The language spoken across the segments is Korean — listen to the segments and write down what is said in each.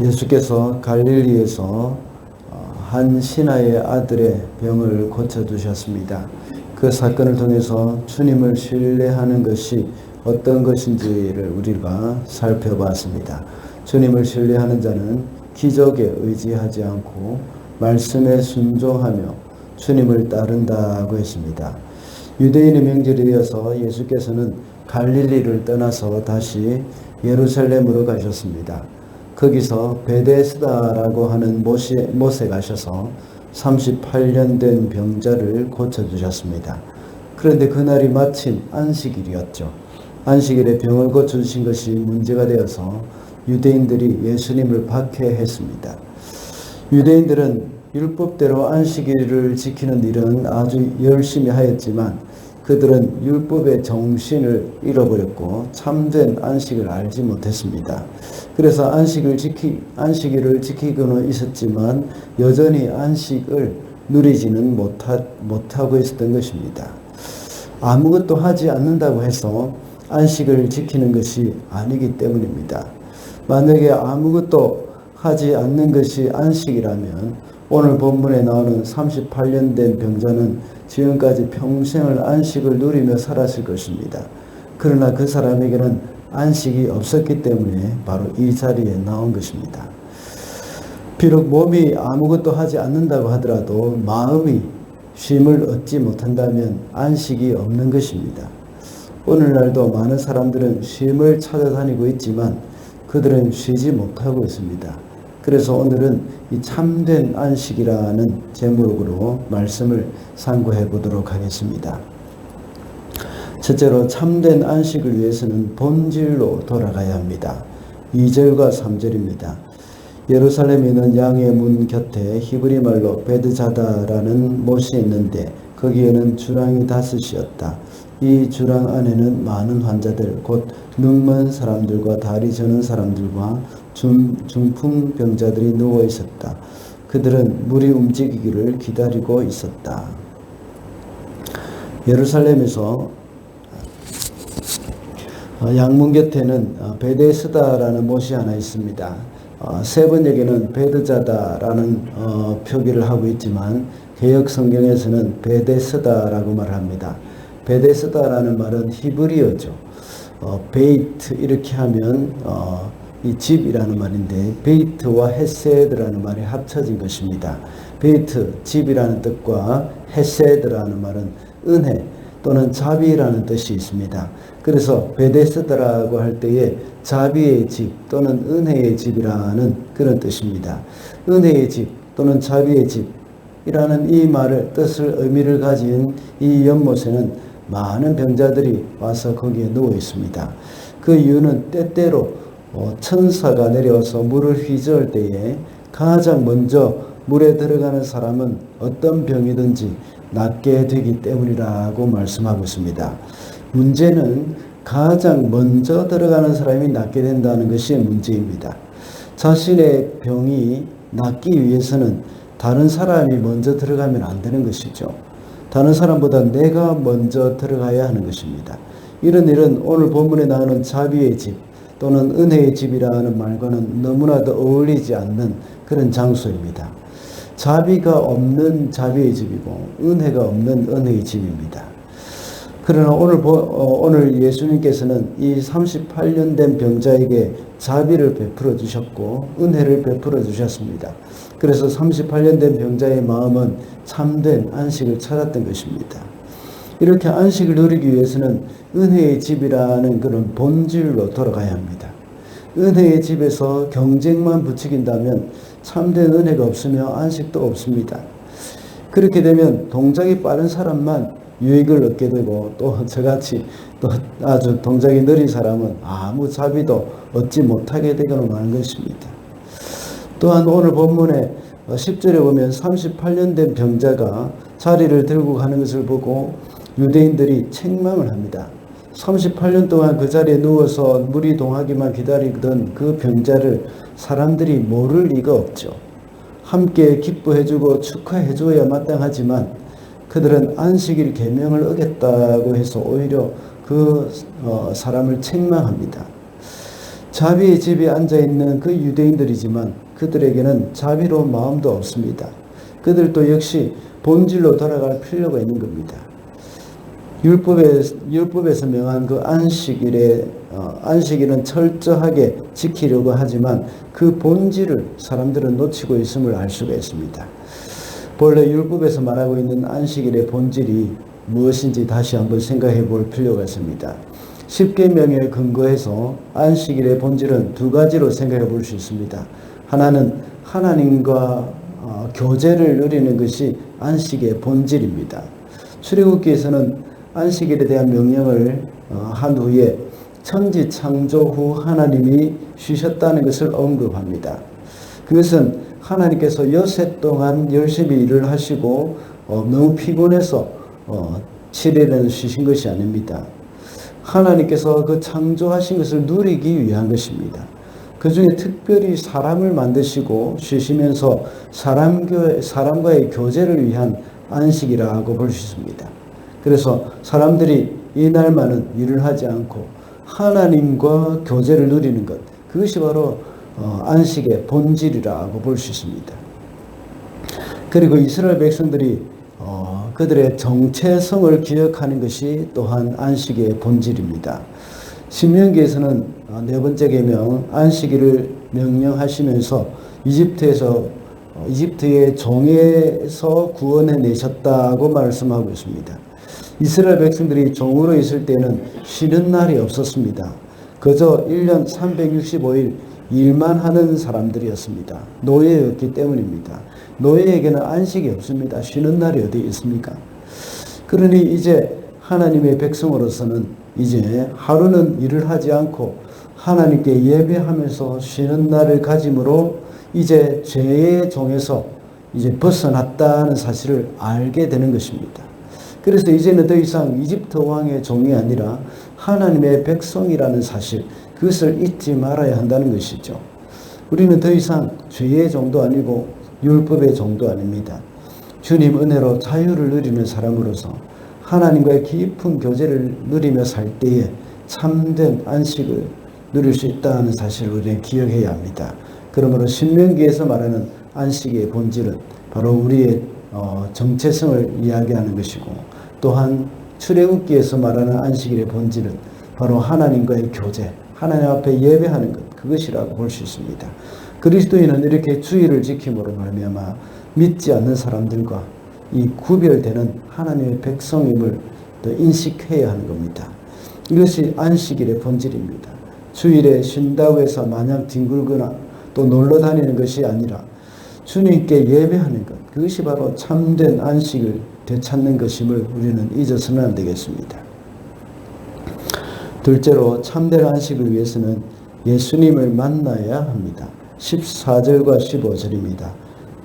예수께서 갈릴리에서 한 신하의 아들의 병을 고쳐주셨습니다. 그 사건을 통해서 주님을 신뢰하는 것이 어떤 것인지를 우리가 살펴봤습니다. 주님을 신뢰하는 자는 기적에 의지하지 않고 말씀에 순종하며 주님을 따른다고 했습니다. 유대인의 명절이 되어서 예수께서는 갈릴리를 떠나서 다시 예루살렘으로 가셨습니다. 거기서 베데스다라고 하는 못에 가셔서 38년 된 병자를 고쳐주셨습니다. 그런데 그날이 마침 안식일이었죠. 안식일에 병을 고쳐주신 것이 문제가 되어서 유대인들이 예수님을 박해했습니다. 유대인들은 율법대로 안식일을 지키는 일은 아주 열심히 하였지만 그들은 율법의 정신을 잃어버렸고 참된 안식을 알지 못했습니다. 그래서 안식일을 지키고는 있었지만 여전히 안식을 누리지는 못하고 있었던 것입니다. 아무것도 하지 않는다고 해서 안식을 지키는 것이 아니기 때문입니다. 만약에 아무것도 하지 않는 것이 안식이라면 오늘 본문에 나오는 38년 된 병자는 지금까지 평생을 안식을 누리며 살았을 것입니다. 그러나 그 사람에게는 안식이 없었기 때문에 바로 이 자리에 나온 것입니다. 비록 몸이 아무것도 하지 않는다고 하더라도 마음이 쉼을 얻지 못한다면 안식이 없는 것입니다. 오늘날도 많은 사람들은 쉼을 찾아다니고 있지만 그들은 쉬지 못하고 있습니다. 그래서 오늘은 이 참된 안식이라는 제목으로 말씀을 상고해 보도록 하겠습니다. 첫째로 참된 안식을 위해서는 본질로 돌아가야 합니다. 2절과 3절입니다. 예루살렘에 있는 양의 문 곁에 히브리 말로 베드자다라는 못이 있는데 거기에는 주랑이 5이었다. 이 주랑 안에는 많은 환자들, 곧 눈먼 사람들과 다리 저는 사람들과 중풍병자들이 누워 있었다. 그들은 물이 움직이기를 기다리고 있었다. 예루살렘에서 양문 곁에는 베데스다라는 못이 하나 있습니다. 세 번역에는 베드자다라는 표기를 하고 있지만 개역 성경에서는 베데스다라고 말합니다. 베데스다라는 말은 히브리어죠. 베이트 이렇게 하면 이 집이라는 말인데 베이트와 헤세드라는 말이 합쳐진 것입니다. 베이트 집이라는 뜻과 헤세드라는 말은 은혜 또는 자비라는 뜻이 있습니다. 그래서 베데스다라고 할 때에 자비의 집 또는 은혜의 집이라는 그런 뜻입니다. 은혜의 집 또는 자비의 집이라는 이 말을 의미를 가진 이 연못에는 많은 병자들이 와서 거기에 누워 있습니다. 그 이유는 때때로 천사가 내려와서 물을 휘저을 때에 가장 먼저 물에 들어가는 사람은 어떤 병이든지 낫게 되기 때문이라고 말씀하고 있습니다. 문제는 가장 먼저 들어가는 사람이 낫게 된다는 것이 문제입니다. 자신의 병이 낫기 위해서는 다른 사람이 먼저 들어가면 안 되는 것이죠. 다른 사람보다 내가 먼저 들어가야 하는 것입니다. 이런 일은 오늘 본문에 나오는 자비의 집 또는 은혜의 집이라는 말과는 너무나도 어울리지 않는 그런 장소입니다. 자비가 없는 자비의 집이고 은혜가 없는 은혜의 집입니다. 그러나 오늘 예수님께서는 이 38년 된 병자에게 자비를 베풀어 주셨고 은혜를 베풀어 주셨습니다. 그래서 38년 된 병자의 마음은 참된 안식을 찾았던 것입니다. 이렇게 안식을 누리기 위해서는 은혜의 집이라는 그런 본질로 돌아가야 합니다. 은혜의 집에서 경쟁만 부추긴다면 참된 은혜가 없으며 안식도 없습니다. 그렇게 되면 동작이 빠른 사람만 유익을 얻게 되고 또 저같이 또 아주 동작이 느린 사람은 아무 자비도 얻지 못하게 되고는 마는 것입니다. 또한 오늘 본문에 10절에 보면 38년 된 병자가 자리를 들고 가는 것을 보고 유대인들이 책망을 합니다. 38년 동안 그 자리에 누워서 물이 동하기만 기다리던 그 병자를 사람들이 모를 리가 없죠. 함께 기뻐해주고 축하해줘야 마땅하지만 그들은 안식일 계명을 어겼다고 해서 오히려 그 사람을 책망합니다. 자비의 집에 앉아있는 그 유대인들이지만 그들에게는 자비로운 마음도 없습니다. 그들도 역시 본질로 돌아갈 필요가 있는 겁니다. 율법에서 명한 그 안식일은 철저하게 지키려고 하지만 그 본질을 사람들은 놓치고 있음을 알 수가 있습니다. 본래 율법에서 말하고 있는 안식일의 본질이 무엇인지 다시 한번 생각해 볼 필요가 있습니다. 십계명에 근거해서 안식일의 본질은 두 가지로 생각해 볼 수 있습니다. 하나는 하나님과 교제를 누리는 것이 안식의 본질입니다. 출애굽기에서는 안식일에 대한 명령을 한 후에 천지 창조 후 하나님이 쉬셨다는 것을 언급합니다. 그것은 하나님께서 여세 동안 열심히 일을 하시고 너무 피곤해서 7일에는 쉬신 것이 아닙니다. 하나님께서 그 창조하신 것을 누리기 위한 것입니다. 그 중에 특별히 사람을 만드시고 쉬시면서 사람과의 교제를 위한 안식이라고 볼 수 있습니다. 그래서 사람들이 이날만은 일을 하지 않고 하나님과 교제를 누리는 것, 그것이 바로 안식의 본질이라고 볼 수 있습니다. 그리고 이스라엘 백성들이 그들의 정체성을 기억하는 것이 또한 안식의 본질입니다. 신명기에서는 네 번째 계명 안식일을 명령하시면서 이집트의 종에서 구원해 내셨다고 말씀하고 있습니다. 이스라엘 백성들이 종으로 있을 때는 쉬는 날이 없었습니다. 그저 1년 365일 일만 하는 사람들이었습니다. 노예였기 때문입니다. 노예에게는 안식이 없습니다. 쉬는 날이 어디 있습니까? 그러니 이제 하나님의 백성으로서는 이제 하루는 일을 하지 않고 하나님께 예배하면서 쉬는 날을 가짐으로 이제 죄의 종에서 이제 벗어났다는 사실을 알게 되는 것입니다. 그래서 이제는 더 이상 이집트 왕의 종이 아니라 하나님의 백성이라는 사실, 그것을 잊지 말아야 한다는 것이죠. 우리는 더 이상 죄의 종도 아니고 율법의 종도 아닙니다. 주님 은혜로 자유를 누리는 사람으로서 하나님과의 깊은 교제를 누리며 살 때에 참된 안식을 누릴 수 있다는 사실을 우리는 기억해야 합니다. 그러므로 신명기에서 말하는 안식의 본질은 바로 우리의 정체성을 이야기하는 것이고, 또한 출애굽기에서 말하는 안식일의 본질은 바로 하나님과의 교제, 하나님 앞에 예배하는 것, 그것이라고 볼 수 있습니다. 그리스도인은 이렇게 주의를 지킴으로 말미암아 믿지 않는 사람들과 이 구별되는 하나님의 백성임을 더 인식해야 하는 겁니다. 이것이 안식일의 본질입니다. 주일에 쉰다고 해서 마냥 뒹굴거나 또 놀러 다니는 것이 아니라 주님께 예배하는 것, 그것이 바로 참된 안식을 되찾는 것임을 우리는 잊어서는 안 되겠습니다. 둘째로 참된 안식을 위해서는 예수님을 만나야 합니다. 14절과 15절입니다.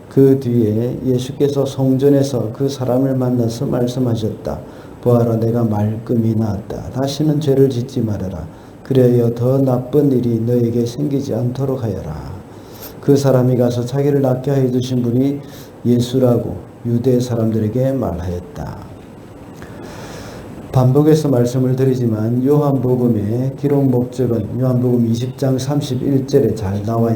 그 뒤에 예수께서 성전에서 그 사람을 만나서 말씀하셨다. 보아라, 내가 말끔히 나았다. 다시는 죄를 짓지 말아라. 그래야 더 나쁜 일이 너에게 생기지 않도록 하여라. 그 사람이 가서 자기를 낫게 하여 주신 분이 예수라고 유대 사람들에게 말하였다. 반복해서 말씀을 드리지만 요한복음의 기록 목적은 요한복음 20장 31절에 잘 나와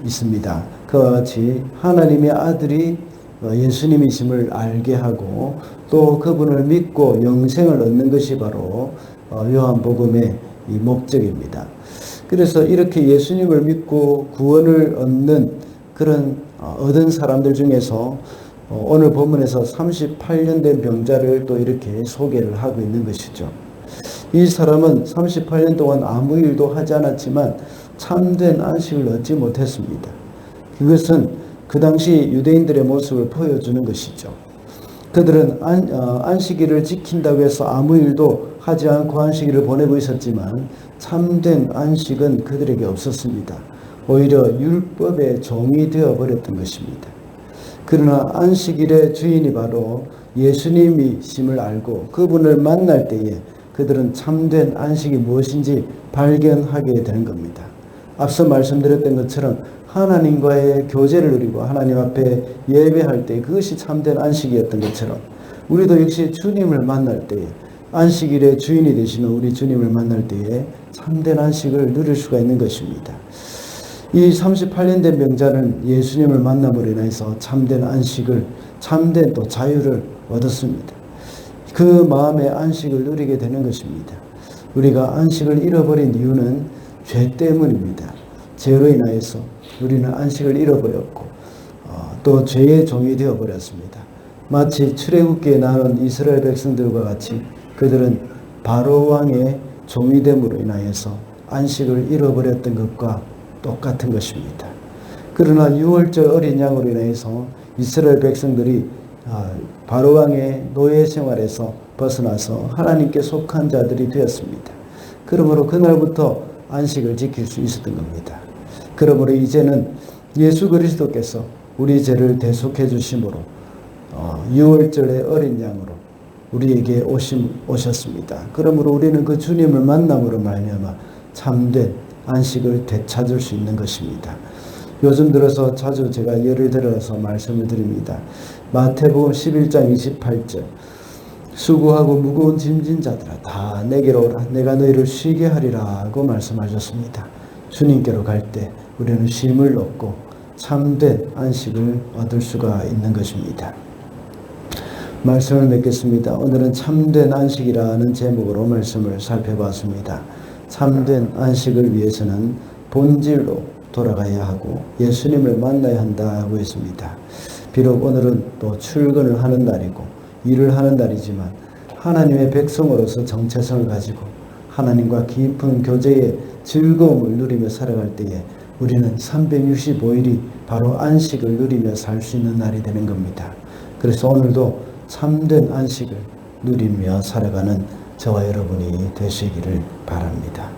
있습니다. 그와 같이 하나님의 아들이 예수님이심을 알게 하고 또 그분을 믿고 영생을 얻는 것이 바로 요한복음의 이 목적입니다. 그래서 이렇게 예수님을 믿고 구원을 얻는 그런 얻은 사람들 중에서 오늘 본문에서 38년 된 병자를 또 이렇게 소개를 하고 있는 것이죠. 이 사람은 38년 동안 아무 일도 하지 않았지만 참된 안식을 얻지 못했습니다. 그것은 그 당시 유대인들의 모습을 보여주는 것이죠. 그들은 안식일을 지킨다고 해서 아무 일도 하지 않고 안식일을 보내고 있었지만 참된 안식은 그들에게 없었습니다. 오히려 율법의 종이 되어버렸던 것입니다. 그러나 안식일의 주인이 바로 예수님이심을 알고 그분을 만날 때에 그들은 참된 안식이 무엇인지 발견하게 되는 겁니다. 앞서 말씀드렸던 것처럼 하나님과의 교제를 누리고 하나님 앞에 예배할 때 그것이 참된 안식이었던 것처럼 우리도 역시 주님을 만날 때에 안식일의 주인이 되시는 우리 주님을 만날 때에 참된 안식을 누릴 수가 있는 것입니다. 이 38년 된 명자는 예수님을 만남으로 인해서 참된 안식을, 참된 또 자유를 얻었습니다. 그 마음의 안식을 누리게 되는 것입니다. 우리가 안식을 잃어버린 이유는 죄 때문입니다. 죄로 인하여서 우리는 안식을 잃어버렸고 또 죄의 종이 되어버렸습니다. 마치 출애굽기에 나온 이스라엘 백성들과 같이 그들은 바로 왕의 종이 됨으로 인하여서 안식을 잃어버렸던 것과 똑같은 것입니다. 그러나 6월절 어린 양으로 인해서 이스라엘 백성들이 바로 왕의 노예 생활에서 벗어나서 하나님께 속한 자들이 되었습니다. 그러므로 그날부터 안식을 지킬 수 있었던 겁니다. 그러므로 이제는 예수 그리스도께서 우리 죄를 대속해 주심으로 6월절의 어린 양으로 우리에게 오셨습니다. 그러므로 우리는 그 주님을 만남으로 말미암아 참된 안식을 되찾을 수 있는 것입니다. 요즘 들어서 자주 제가 예를 들어서 말씀을 드립니다. 마태복음 11장 28절 수고하고 무거운 짐진 자들아 다 내게로 오라 내가 너희를 쉬게 하리라고 말씀하셨습니다. 주님께로 갈 때 우리는 쉼을 얻고 참된 안식을 얻을 수가 있는 것입니다. 말씀을 맺겠습니다. 오늘은 참된 안식이라는 제목으로 말씀을 살펴봤습니다. 참된 안식을 위해서는 본질로 돌아가야 하고 예수님을 만나야 한다고 했습니다. 비록 오늘은 또 출근을 하는 날이고 일을 하는 날이지만 하나님의 백성으로서 정체성을 가지고 하나님과 깊은 교제의 즐거움을 누리며 살아갈 때에 우리는 365일이 바로 안식을 누리며 살 수 있는 날이 되는 겁니다. 그래서 오늘도 참된 안식을 누리며 살아가는 저와 여러분이 되시기를 바랍니다.